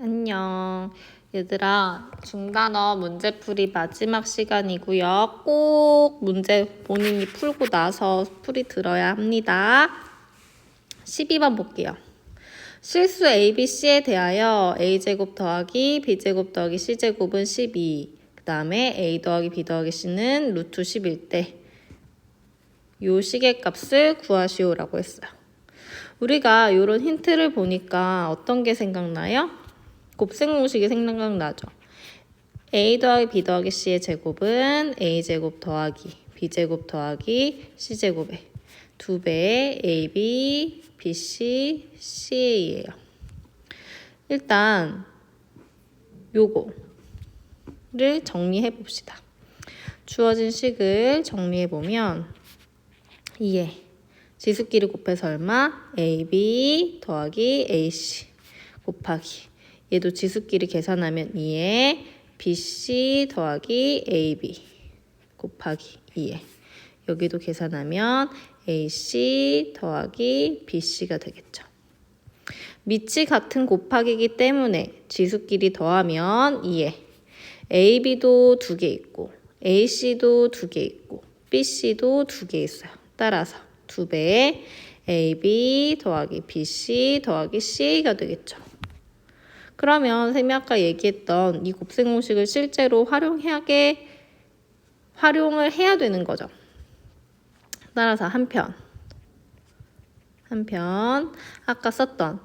안녕. 얘들아, 중단어 문제풀이 마지막 시간이고요. 꼭 문제 본인이 풀고 나서 풀이 들어야 합니다. 12번 볼게요. 실수 ABC에 대하여 A제곱 더하기 B제곱 더하기 C제곱은 12. 그 다음에 A 더하기 B 더하기 C는 루트 11대. 요 시계값을 구하시오라고 했어요. 우리가 이런 힌트를 보니까 어떤 게 생각나요? 곱셈공식이 생각나죠. A 더하기 B 더하기 C의 제곱은 A제곱 더하기 B제곱 더하기 C제곱의 2배의 AB, BC, CA예요. 일단 요거를 정리해 봅시다. 주어진 식을 정리해 보면 2에 지수끼리 곱해서 얼마? AB 더하기 AC 곱하기 얘도 지수끼리 계산하면 2에 BC 더하기 AB 곱하기 2에 여기도 계산하면 AC 더하기 BC가 되겠죠. 밑이 같은 곱하기이기 때문에 지수끼리 더하면 2에 AB도 2개 있고 AC도 2개 있고 BC도 2개 있어요. 따라서 2배의 AB 더하기 BC 더하기 CA가 되겠죠. 그러면 쌤이 아까 얘기했던 이 곱셈공식을 실제로 활용을 해야 되는 거죠. 따라서 한편 아까 썼던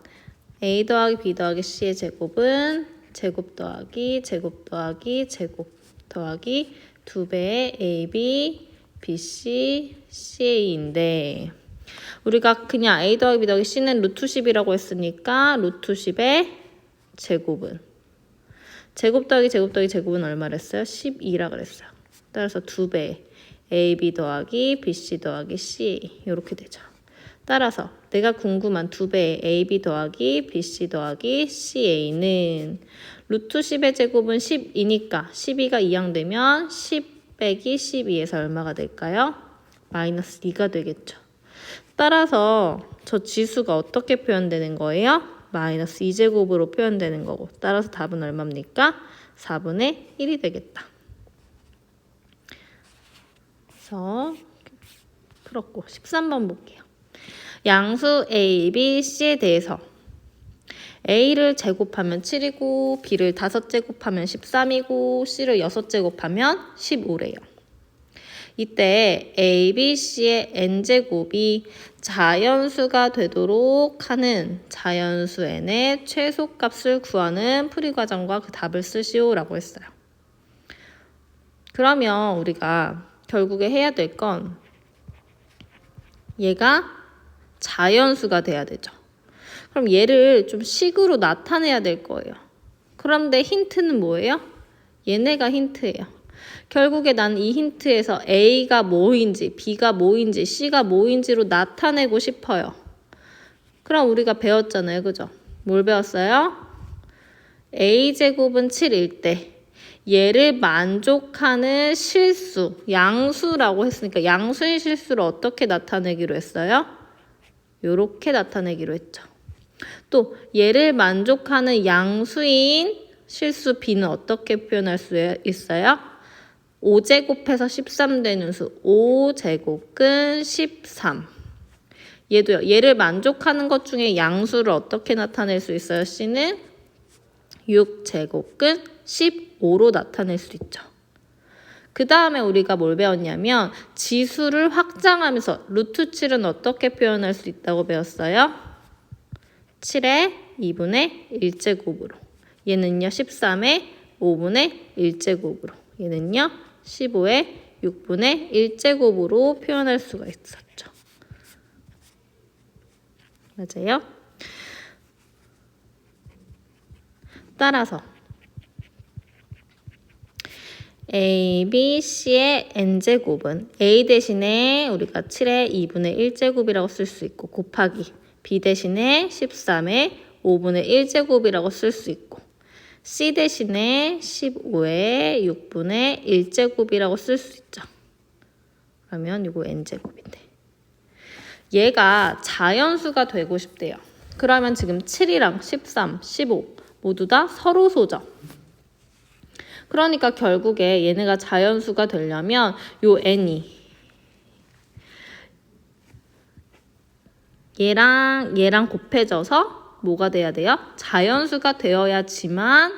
A 더하기 B 더하기 C의 제곱은 제곱 더하기 제곱 더하기 제곱 더하기 2배의 AB, BC, CA인데 우리가 그냥 A 더하기 B 더하기 C는 루트 10이라고 했으니까 루트 10의 제곱은 제곱 더하기 제곱 더하기 제곱은 얼마를 했어요? 12라 그랬어요. 따라서 2배 AB 더하기 BC 더하기 CA 이렇게 되죠. 따라서 내가 궁금한 2배의 AB 더하기 BC 더하기 CA는 루트 10의 제곱은 10이니까 12가 이항되면 10 빼기 12에서 얼마가 될까요? 마이너스 2가 되겠죠. 따라서 저 지수가 어떻게 표현되는 거예요? 마이너스 2제곱으로 표현되는 거고 따라서 답은 얼마입니까? 4분의 1이 되겠다. 그래서 풀었고 13번 볼게요. 양수 A, B, C에 대해서 A를 제곱하면 7이고 B를 5제곱하면 13이고 C를 6제곱하면 15래요. 이때 A, B, C의 n제곱이 자연수가 되도록 하는 자연수 n의 최소값을 구하는 풀이과정과 그 답을 쓰시오라고 했어요. 그러면 우리가 결국에 해야 될 건 얘가 자연수가 돼야 되죠. 그럼 얘를 좀 식으로 나타내야 될 거예요. 그런데 힌트는 뭐예요? 얘네가 힌트예요. 결국에 난 이 힌트에서 A가 뭐인지, B가 뭐인지, C가 뭐인지로 나타내고 싶어요. 그럼 우리가 배웠잖아요. 그죠? 뭘 배웠어요? A제곱은 7일 때 얘를 만족하는 실수, 양수라고 했으니까 양수인 실수를 어떻게 나타내기로 했어요? 요렇게 나타내기로 했죠. 또 얘를 만족하는 양수인 실수 B는 어떻게 표현할 수 있어요? 5제곱해서 13 되는 수 5제곱근 13. 얘도요. 얘를 만족하는 것 중에 양수를 어떻게 나타낼 수 있어요? C는 6제곱근 15로 나타낼 수 있죠. 그 다음에 우리가 뭘 배웠냐면 지수를 확장하면서 루트 7은 어떻게 표현할 수 있다고 배웠어요? 7의 2분의 1제곱으로. 얘는요. 13의 5분의 1제곱으로. 얘는요. 15의 6분의 1제곱으로 표현할 수가 있었죠. 맞아요? 따라서 A, B, C의 n제곱은 A 대신에 우리가 7의 2분의 1제곱이라고 쓸 수 있고 곱하기 B 대신에 13의 5분의 1제곱이라고 쓸 수 있고 C 대신에 15의 6분의 1제곱이라고 쓸 수 있죠. 그러면 이거 n제곱인데 얘가 자연수가 되고 싶대요. 그러면 지금 7이랑 13, 15 모두 다 서로 소적. 그러니까 결국에 얘네가 자연수가 되려면 요 n이 얘랑 곱해져서 뭐가 돼야 돼요? 자연수가 되어야지만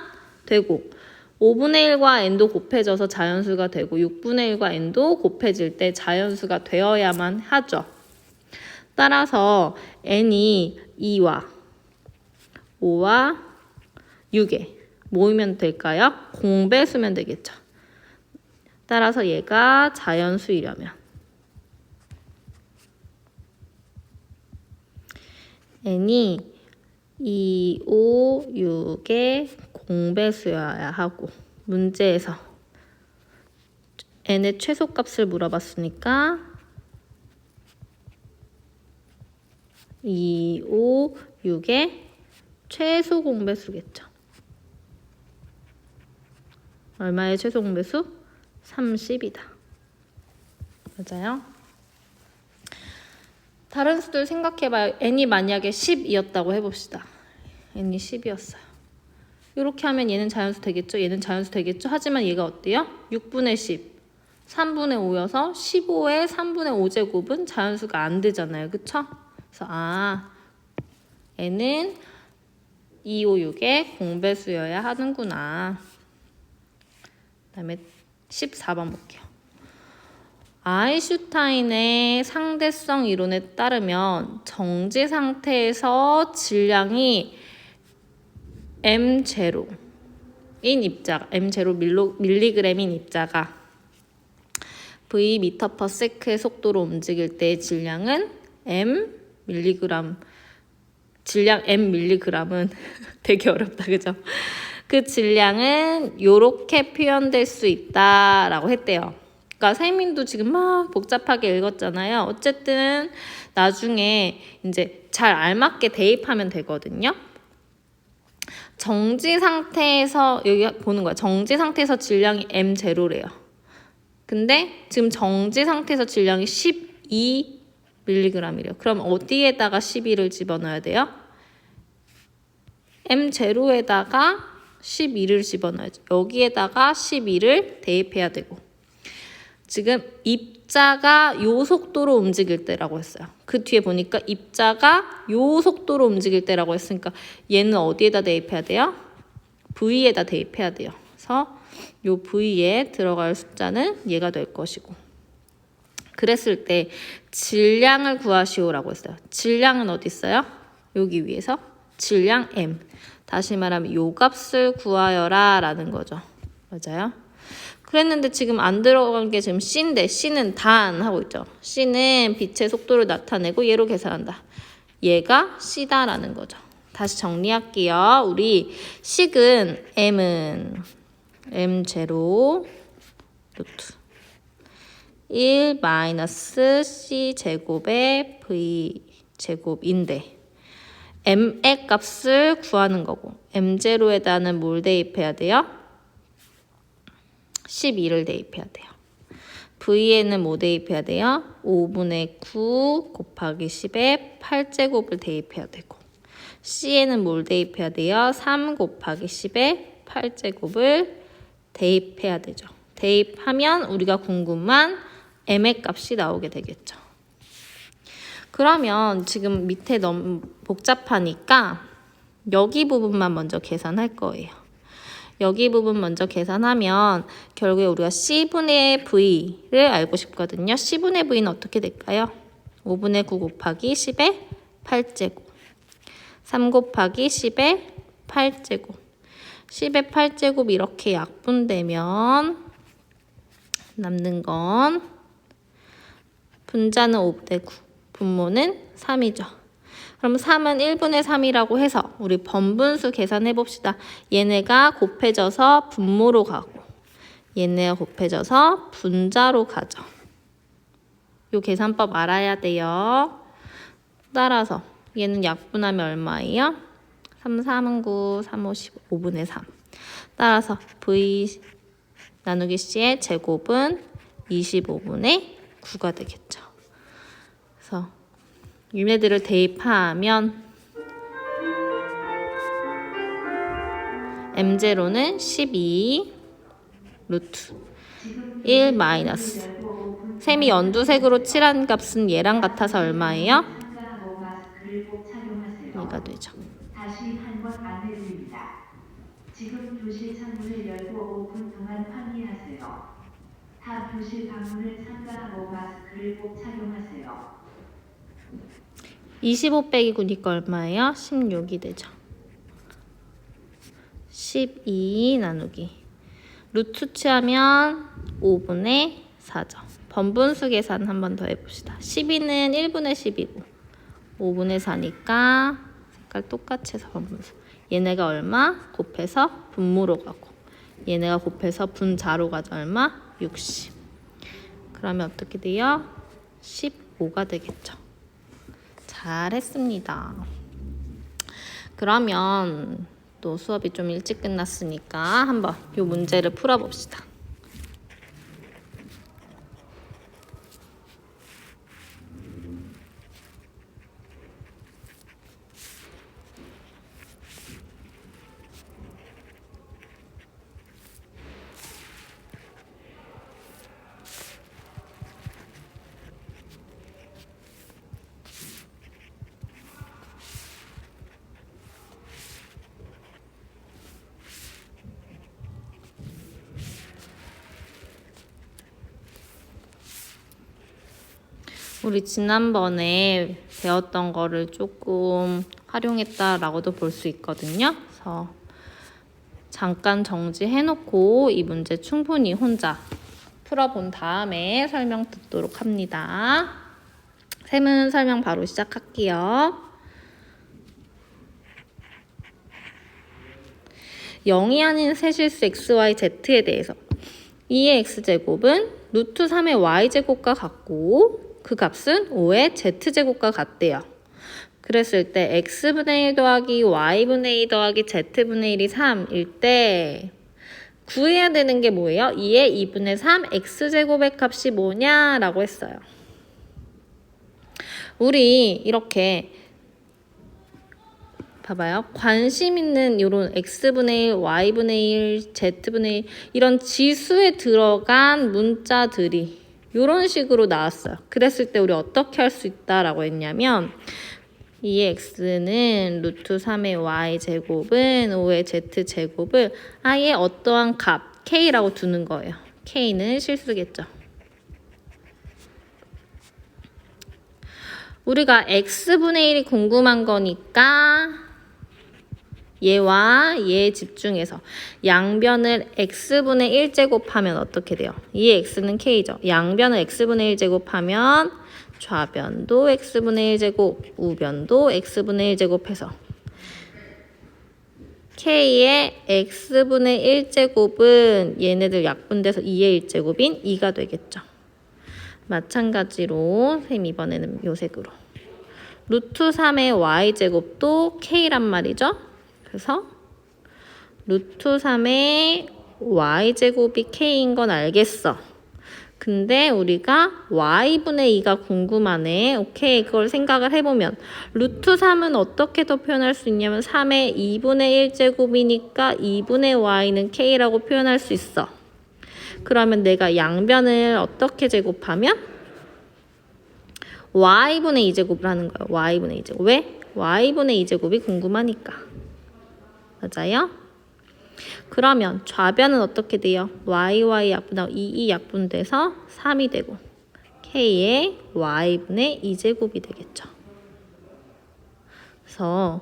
되고 5분의 1과 n도 곱해져서 자연수가 되고 6분의 1과 n도 곱해질 때 자연수가 되어야만 하죠. 따라서 n이 2와 5와 6에 모이면 될까요? 공배수면 되겠죠. 따라서 얘가 자연수이려면 n이 2, 5, 6의 공배수여야 하고 문제에서 n의 최소값을 물어봤으니까 2, 5, 6의 최소 공배수겠죠. 얼마의 최소 공배수? 30이다. 맞아요? 다른 수들 생각해봐요. n이 만약에 10이었다고 해봅시다. n이 10이었어요. 이렇게 하면 얘는 자연수 되겠죠? 얘는 자연수 되겠죠? 하지만 얘가 어때요? 6분의 10, 3분의 5여서 15의 3분의 5제곱은 자연수가 안 되잖아요. 그쵸? 그래서 n은 2, 5, 6의 공배수여야 하는구나. 그 다음에 14번 볼게요. 아인슈타인의 상대성 이론에 따르면 정지 상태에서 질량이 m0인 입자가 m0 밀리그램인 입자가 v m/s의 속도로 움직일 때 질량은 m 밀리그램은 되게 어렵다, 그죠? 그 질량은 이렇게 표현될 수 있다라고 했대요. 그러니까 세민도 지금 막 복잡하게 읽었잖아요. 어쨌든 나중에 이제 잘 알맞게 대입하면 되거든요. 정지 상태에서 여기 보는 거야. 정지 상태에서 질량이 m0래요. 근데 지금 정지 상태에서 질량이 12mg이래요. 그럼 어디에다가 12를 집어넣어야 돼요? m0에다가 12를 집어넣어야죠. 여기에다가 12를 대입해야 되고 지금 입자가 요 속도로 움직일 때라고 했어요. 그 뒤에 보니까 입자가 요 속도로 움직일 때라고 했으니까 얘는 어디에다 대입해야 돼요? V에다 대입해야 돼요. 그래서 요 V에 들어갈 숫자는 얘가 될 것이고 그랬을 때 질량을 구하시오라고 했어요. 질량은 어디 있어요? 여기 위에서 질량 M. 다시 말하면 요 값을 구하여라 라는 거죠. 맞아요? 그랬는데 지금 안 들어간 게 지금 C인데 C는 단 하고 있죠. C는 빛의 속도를 나타내고 얘로 계산한다. 얘가 C다라는 거죠. 다시 정리할게요. 우리 식은 M은 M0 루트 1 마이너스 C 제곱의 V 제곱인데 M의 값을 구하는 거고 M0에다는 뭘 대입해야 돼요? 12를 대입해야 돼요. V에는 뭐 대입해야 돼요? 5분의 9 곱하기 10의 8제곱을 대입해야 되고 C에는 뭘 대입해야 돼요? 3 곱하기 10의 8제곱을 대입해야 되죠. 대입하면 우리가 궁금한 M의 값이 나오게 되겠죠. 그러면 지금 밑에 너무 복잡하니까 여기 부분만 먼저 계산할 거예요. 여기 부분 먼저 계산하면 결국에 우리가 C분의 V를 알고 싶거든요. C분의 V는 어떻게 될까요? 5분의 9 곱하기 10의 8제곱 3 곱하기 10의 8제곱 10의 8제곱 이렇게 약분되면 남는 건 분자는 5분의 9 분모는 3이죠. 그럼 3은 1분의 3이라고 해서 우리 번분수 계산해 봅시다. 얘네가 곱해져서 분모로 가고 얘네가 곱해져서 분자로 가죠. 요 계산법 알아야 돼요. 따라서 얘는 약분하면 얼마예요? 3, 3은 9, 3, 5, 15분의 3. 따라서 V 나누기 C의 제곱은 25분의 9가 되겠죠. 그래서 얘네들을 대입하면 m0는 12 루트 1 마이너스 셈이 연두색으로 칠한 값은 얘랑 같아서 얼마예요? 2가 되죠. 다시 한 번 안내드립니다. 지금 교실 창문을 열고 5분 동안 환기하세요. 타 교실 방문을 삼가하고 마스크를 꼭 착용하세요. 25 빼기 9니까 얼마예요? 16이 되죠. 12 나누기 루트 취하면 5분의 4죠. 번분수 계산 한 번 더 해봅시다. 12는 1분의 10이고 5분의 4니까 색깔 똑같이 해서 번분수. 얘네가 얼마? 곱해서 분모로 가고 얘네가 곱해서 분자로 가죠. 얼마? 60. 그러면 어떻게 돼요? 15가 되겠죠. 잘했습니다. 그러면 또 수업이 좀 일찍 끝났으니까 한번 이 문제를 풀어봅시다. 우리 지난번에 배웠던 거를 조금 활용했다라고도 볼 수 있거든요. 그래서 잠깐 정지해놓고 이 문제 충분히 혼자 풀어본 다음에 설명 듣도록 합니다. 셈은 설명 바로 시작할게요. 0이 아닌 세실수 x, y, z에 대해서 2의 x제곱은 루트 3의 y제곱과 같고 그 값은 5의 z제곱과 같대요. 그랬을 때 x분의 1 더하기 y분의 2 더하기 z분의 1이 3일 때 구해야 되는 게 뭐예요? 2의 2분의 3 x제곱의 값이 뭐냐라고 했어요. 우리 이렇게 봐봐요. 관심 있는 이런 x분의 1, y분의 1, z분의 1 이런 지수에 들어간 문자들이 이런 식으로 나왔어요. 그랬을 때 우리 어떻게 할 수 있다라고 했냐면 2의 x는 루트 3의 y제곱은 5의 z제곱을 아예 어떠한 값 k라고 두는 거예요. k는 실수겠죠. 우리가 x분의 1이 궁금한 거니까 얘와 얘에 집중해서 양변을 x분의 1제곱하면 어떻게 돼요? 이 x는 k죠. 양변을 x분의 1제곱하면 좌변도 x분의 1제곱, 우변도 x분의 1제곱해서 k의 x분의 1제곱은 얘네들 약분돼서 2의 1제곱인 2가 되겠죠. 마찬가지로 쌤 이번에는 요 색으로 루트 3의 y제곱도 k란 말이죠. 그래서 루트 3의 y제곱이 k인 건 알겠어. 근데 우리가 y분의 2가 궁금하네. 오케이, 그걸 생각을 해보면 루트 3은 어떻게 더 표현할 수 있냐면 3의 2분의 1제곱이니까 2분의 y는 k라고 표현할 수 있어. 그러면 내가 양변을 어떻게 제곱하면 y분의 2제곱을 하는 거예요. y분의 2제곱. 왜? y분의 2제곱이 궁금하니까. 맞아요? 그러면 좌변은 어떻게 돼요? y 약분하고 2 약분돼서 3이 되고 k의 y분의 2제곱이 되겠죠. 그래서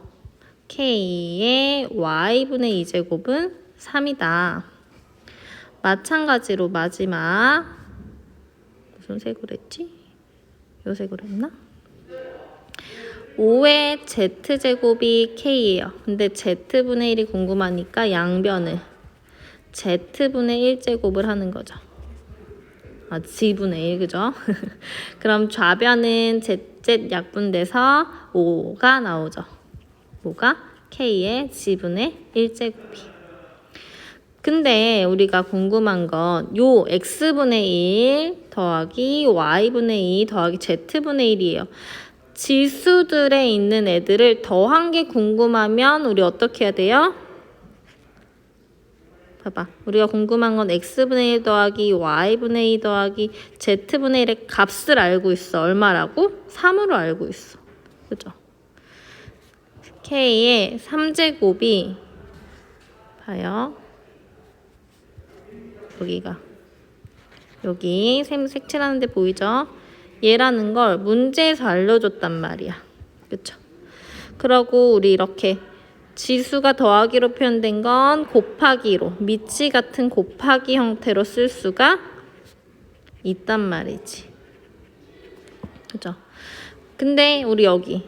k의 y분의 2제곱은 3이다. 마찬가지로 마지막 무슨 색으로 했지? 요 색으로 했나? 5의 z제곱이 k예요. 근데 z분의 1이 궁금하니까 양변을 z분의 1제곱을 하는 거죠. 아, g분의 1, 그죠? 그럼 좌변은 z 약분돼서 5가 나오죠. 5가 k의 g분의 1제곱이. 근데 우리가 궁금한 건 요 x분의 1 더하기 y분의 2 더하기 z분의 1이에요. 지수들에 있는 애들을 더한 게 궁금하면 우리 어떻게 해야 돼요? 봐봐. 우리가 궁금한 건 x분의 1 더하기 y분의 2 더하기 z분의 1의 값을 알고 있어. 얼마라고? 3으로 알고 있어. 그죠? k의 3제곱이 봐요. 여기 색칠하는 데 보이죠? 얘라는 걸 문제에서 알려줬단 말이야. 그쵸? 그러고 우리 이렇게 지수가 더하기로 표현된 건 곱하기로, 미치 같은 곱하기 형태로 쓸 수가 있단 말이지. 그죠? 근데 우리 여기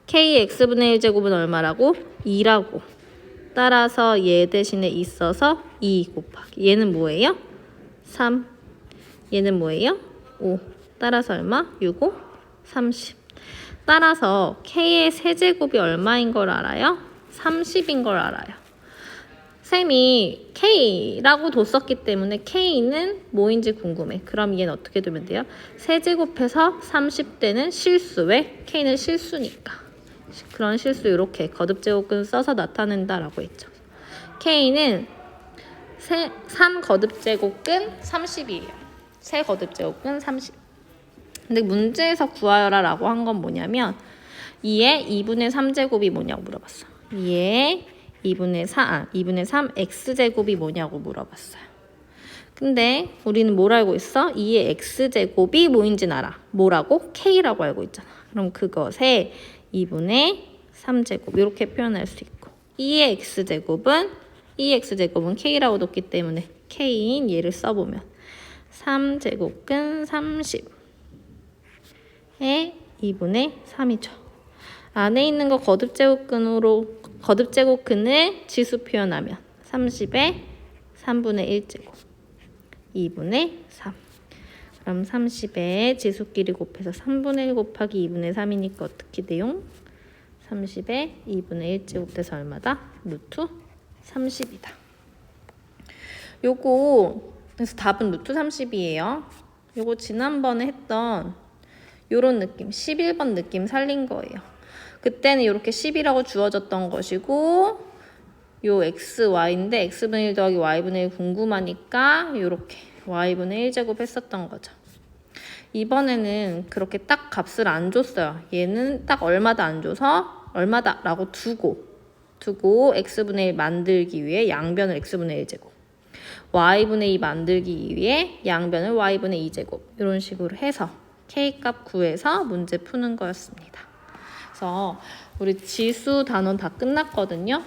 kx분의 1제곱은 얼마라고? 2라고. 따라서 얘 대신에 있어서 2 곱하기. 얘는 뭐예요? 3. 얘는 뭐예요? 5. 따라서 얼마? 6, 5, 30. 따라서 k의 세제곱이 얼마인 걸 알아요? 30인 걸 알아요. 쌤이 k라고 뒀었기 때문에 k는 뭐인지 궁금해. 그럼 얘는 어떻게 두면 돼요? 세제곱해서 30대는 실수. 왜? k는 실수니까. 그런 실수 이렇게 거듭제곱근 써서 나타낸다라고 했죠. k는 3 거듭제곱근 30이에요. 세 거듭제곱근 30. 근데 문제에서 구하여라 라고 한 건 뭐냐면 2의 2분의 3제곱이 뭐냐고 물어봤어. 2의 2분의 3 x제곱이 뭐냐고 물어봤어요. 근데 우리는 뭘 알고 있어? 2의 x제곱이 뭐인지는 알아. 뭐라고? k라고 알고 있잖아. 그럼 그것에 2분의 3제곱 이렇게 표현할 수 있고 2의 x제곱은 k라고 뒀기 때문에 k인 얘를 써보면 3제곱근 30 에 2분의 3이죠. 안에 있는 거 거듭제곱근을 지수 표현하면 30에 3분의 1제곱 2분의 3. 그럼 30에 지수끼리 곱해서 3분의 1 곱하기 2분의 3이니까 어떻게 돼요? 30에 2분의 1제곱 돼서 얼마다? 루트 30이다. 요거 그래서 답은 루트 30이에요. 요거 지난번에 했던 요런 느낌, 11번 느낌 살린 거예요. 그때는 이렇게 10이라고 주어졌던 것이고 요 x, y인데 x분의 1 더하기 y분의 1 궁금하니까 요렇게 y분의 1제곱 했었던 거죠. 이번에는 그렇게 딱 값을 안 줬어요. 얘는 딱 얼마다 안 줘서 얼마다 라고 두고 x분의 1 만들기 위해 양변을 x분의 1제곱 y분의 2 만들기 위해 양변을 y분의 2제곱 이런 식으로 해서 k값 구해서 문제 푸는 거였습니다. 그래서 우리 지수 단원 다 끝났거든요.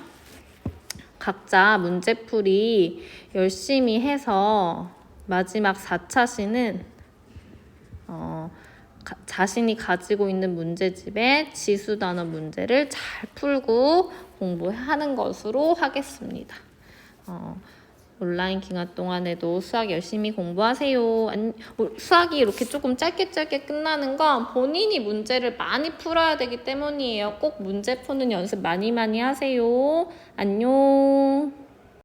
각자 문제풀이 열심히 해서 마지막 4차 시는 자신이 가지고 있는 문제집에 지수 단원 문제를 잘 풀고 공부하는 것으로 하겠습니다. 온라인 기간 동안에도 수학 열심히 공부하세요. 수학이 이렇게 조금 짧게 끝나는 건 본인이 문제를 많이 풀어야 되기 때문이에요. 꼭 문제 푸는 연습 많이 하세요. 안녕.